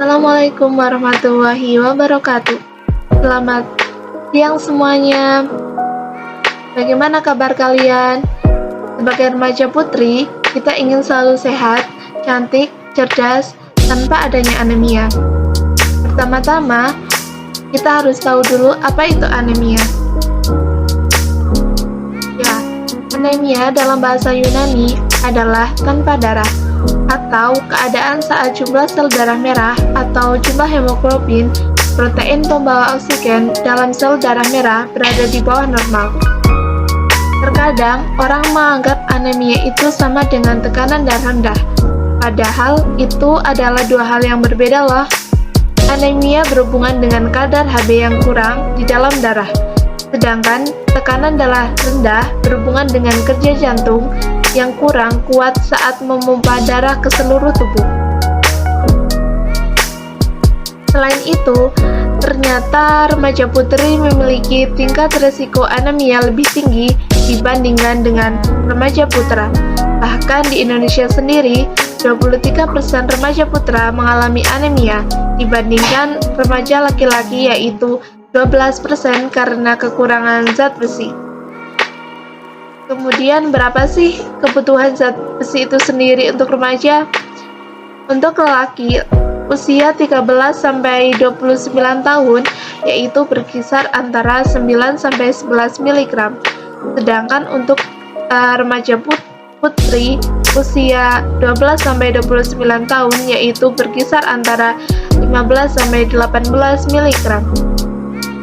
Assalamualaikum warahmatullahi wabarakatuh. Selamat siang semuanya. Bagaimana kabar kalian? Sebagai remaja putri, kita ingin selalu sehat, cantik, cerdas, tanpa adanya anemia. Pertama-tama, kita harus tahu dulu apa itu anemia. Ya, anemia dalam bahasa Yunani adalah tanpa darah, atau keadaan saat jumlah sel darah merah atau jumlah hemoglobin, protein pembawa oksigen dalam sel darah merah berada di bawah normal. Terkadang orang menganggap anemia itu sama dengan tekanan darah rendah, padahal itu adalah dua hal yang berbeda loh. Anemia berhubungan dengan kadar Hb yang kurang di dalam darah, sedangkan tekanan darah rendah berhubungan dengan kerja jantung yang kurang kuat saat memompa darah ke seluruh tubuh. Selain itu, ternyata remaja putri memiliki tingkat risiko anemia lebih tinggi dibandingkan dengan remaja putra. Bahkan di Indonesia sendiri, 23% remaja putra mengalami anemia dibandingkan remaja laki-laki, yaitu 12% karena kekurangan zat besi. Kemudian berapa sih kebutuhan zat besi itu sendiri untuk remaja? Untuk lelaki usia 13-29 tahun yaitu berkisar antara 9-11 mg. Sedangkan untuk remaja putri usia 12-29 tahun yaitu berkisar antara 15-18 mg.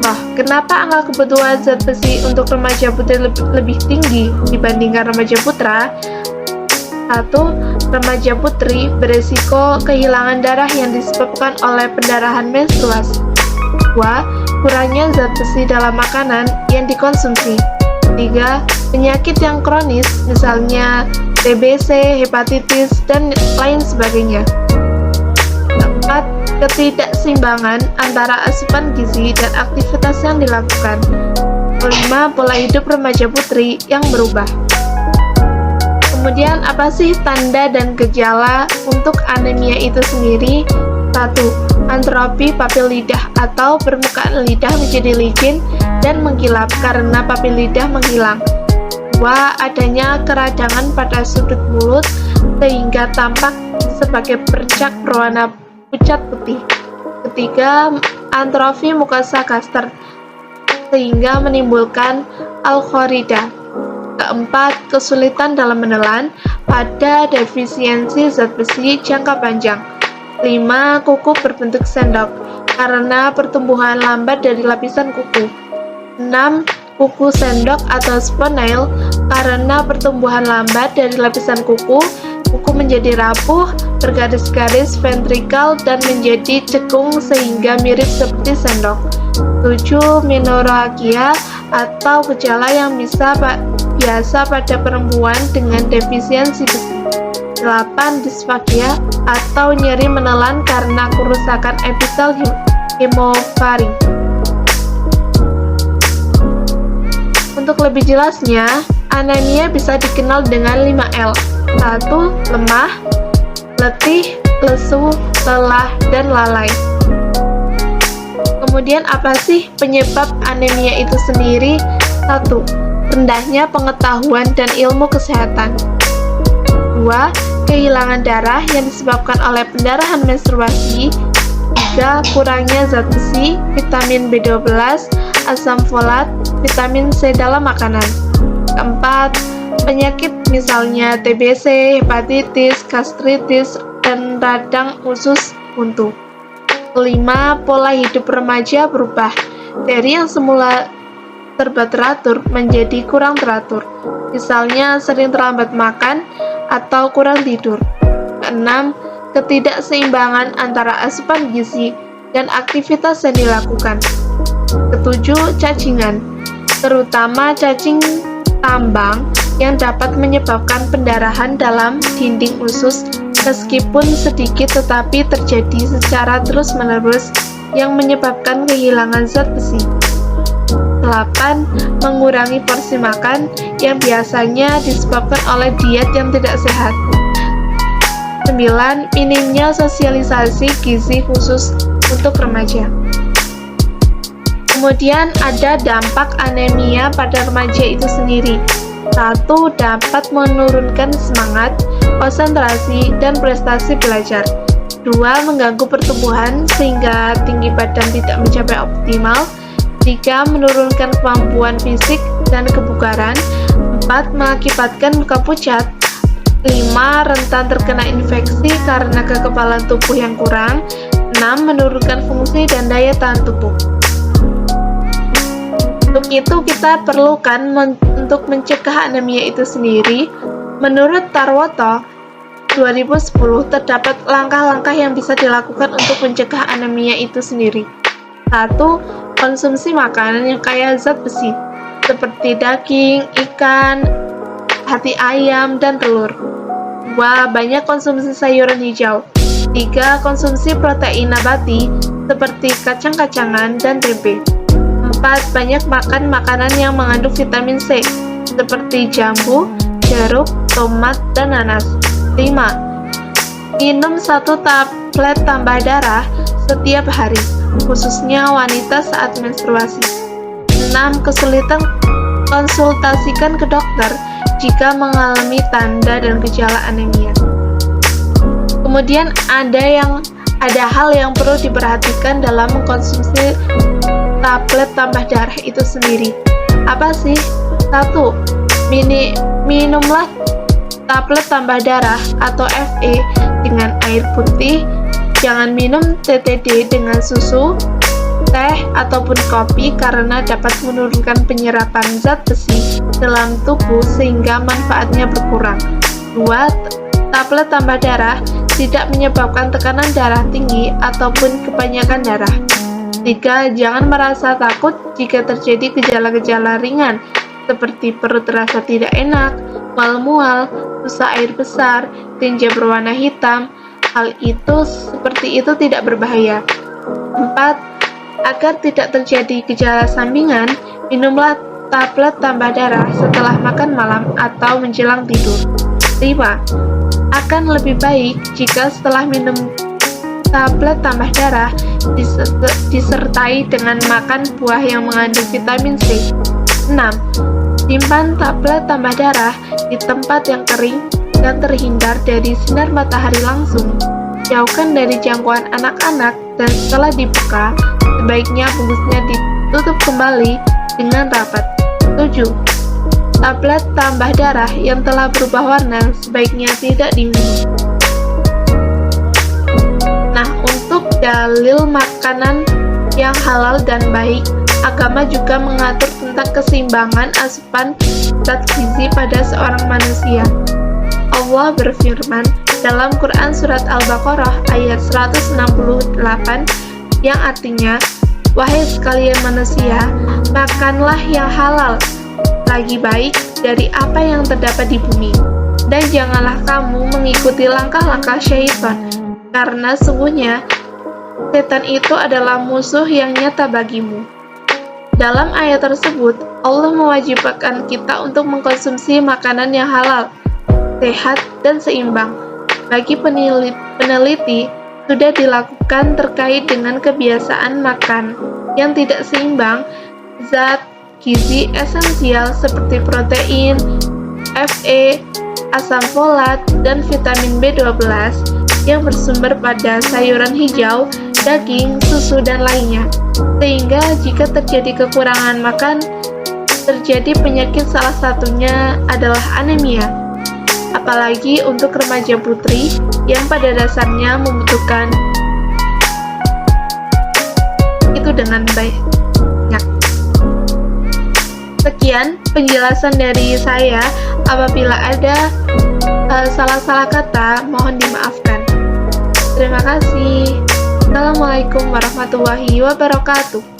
Wah, kenapa angka kebutuhan zat besi untuk remaja putri lebih tinggi dibandingkan remaja putra? 1. Remaja putri beresiko kehilangan darah yang disebabkan oleh pendarahan menstruasi. 2. Kurangnya zat besi dalam makanan yang dikonsumsi. 3. Penyakit yang kronis, misalnya TBC, hepatitis, dan lain sebagainya. 4. Ketidakseimbangan antara asupan gizi dan aktivitas yang dilakukan. 5. Pola hidup remaja putri yang berubah. Kemudian apa sih tanda dan gejala untuk anemia itu sendiri? 1. Atrofi papil lidah atau permukaan lidah menjadi licin dan mengkilap karena papil lidah menghilang. 2. Adanya keradangan pada sudut mulut sehingga tampak sebagai bercak berwarna pucat putih. 3. Atrofi mukosa gaster sehingga menimbulkan alkorida. 4. Kesulitan dalam menelan pada defisiensi zat besi jangka panjang. 5. Kuku berbentuk sendok karena pertumbuhan lambat dari lapisan kuku. 6. Kuku sendok atau sponile karena pertumbuhan lambat dari lapisan kuku. Kuku menjadi rapuh, bergaris-garis ventrikal dan menjadi cekung sehingga mirip seperti sendok. 7. Menorrhagia atau gejala yang biasa pada perempuan dengan defisiensi besi. 8. Disfagia atau nyeri menelan karena kerusakan epitel hemofaring. Untuk lebih jelasnya, anemia bisa dikenal dengan 5L. 1. Lemah, letih, lesu, lelah, dan lalai. Kemudian apa sih penyebab anemia itu sendiri? 1. Rendahnya pengetahuan dan ilmu kesehatan. 2. Kehilangan darah yang disebabkan oleh pendarahan menstruasi. 3. Kurangnya zat besi, vitamin B12, asam folat, vitamin C dalam makanan. 4. Penyakit misalnya TBC, hepatitis, gastritis, dan radang usus buntu. 5. Pola hidup remaja berubah dari yang semula serba teratur menjadi kurang teratur, misalnya sering terlambat makan atau kurang tidur. 6. Ketidakseimbangan antara asupan gizi dan aktivitas yang dilakukan. 7. Cacingan, terutama cacing tambang yang dapat menyebabkan pendarahan dalam dinding usus meskipun sedikit tetapi terjadi secara terus-menerus yang menyebabkan kehilangan zat besi. 8. Mengurangi porsi makan yang biasanya disebabkan oleh diet yang tidak sehat. 9. Minimnya sosialisasi gizi khusus untuk remaja. Kemudian ada dampak anemia pada remaja itu sendiri. 1. Dapat menurunkan semangat, konsentrasi, dan prestasi belajar. 2. Mengganggu pertumbuhan sehingga tinggi badan tidak mencapai optimal. 3. Menurunkan kemampuan fisik dan kebugaran. 4. Mengakibatkan muka pucat. 5. Rentan terkena infeksi karena kekebalan tubuh yang kurang. 6. Menurunkan fungsi dan daya tahan tubuh. Untuk itu kita perlukan untuk mencegah anemia itu sendiri. Menurut Tarwoto 2010 terdapat langkah-langkah yang bisa dilakukan untuk mencegah anemia itu sendiri. 1. Konsumsi makanan yang kaya zat besi seperti daging, ikan, hati ayam, dan telur. 2. Banyak konsumsi sayuran hijau. 3. Konsumsi protein nabati seperti kacang-kacangan dan tempe. 4. Banyak makan makanan yang mengandung vitamin C seperti jambu, jeruk, tomat, dan nanas. 5. Minum 1 tablet tambah darah setiap hari, khususnya wanita saat menstruasi. 6. Kesulitan konsultasikan ke dokter jika mengalami tanda dan gejala anemia. Kemudian ada hal yang perlu diperhatikan dalam mengkonsumsi tablet tambah darah itu sendiri. Apa sih? 1. Minumlah tablet tambah darah atau FE dengan air putih. Jangan minum TTD dengan susu, teh, ataupun kopi karena dapat menurunkan penyerapan zat besi dalam tubuh sehingga manfaatnya berkurang. 2. Tablet tambah darah tidak menyebabkan tekanan darah tinggi ataupun kebanyakan darah. 3. Jangan merasa takut jika terjadi gejala-gejala ringan seperti perut terasa tidak enak, mual-mual, susah air besar, tinja berwarna hitam. Hal itu seperti itu tidak berbahaya. 4. Agar tidak terjadi gejala sampingan, minumlah tablet tambah darah setelah makan malam atau menjelang tidur. 5. Akan lebih baik jika setelah minum tablet tambah darah disertai dengan makan buah yang mengandung vitamin C. 6. Simpan tablet tambah darah di tempat yang kering dan terhindar dari sinar matahari langsung. Jauhkan dari jangkauan anak-anak dan setelah dibuka, sebaiknya bungkusnya ditutup kembali dengan rapat. 7. Tablet tambah darah yang telah berubah warna sebaiknya tidak diminum. Nah, untuk dalil makanan yang halal dan baik, agama juga mengatur tentang keseimbangan asupan zat gizi pada seorang manusia. Allah berfirman dalam Quran Surat Al-Baqarah ayat 168 yang artinya, "Wahai sekalian manusia, makanlah yang halal, lagi baik dari apa yang terdapat di bumi, dan janganlah kamu mengikuti langkah-langkah syaitan, karena sungguhnya setan itu adalah musuh yang nyata bagimu." Dalam ayat tersebut, Allah mewajibkan kita untuk mengkonsumsi makanan yang halal, sehat, dan seimbang. Bagi peneliti, sudah dilakukan terkait dengan kebiasaan makan yang tidak seimbang, zat gizi esensial seperti protein, Fe, asam folat, dan vitamin B12 yang bersumber pada sayuran hijau, daging, susu, dan lainnya. Sehingga jika terjadi kekurangan makan, terjadi penyakit, salah satunya adalah anemia. Apalagi untuk remaja putri yang pada dasarnya membutuhkan itu dengan banyak. Sekian penjelasan dari saya. Apabila ada salah-salah kata, mohon dimaafkan. Terima kasih. Assalamualaikum warahmatullahi wabarakatuh.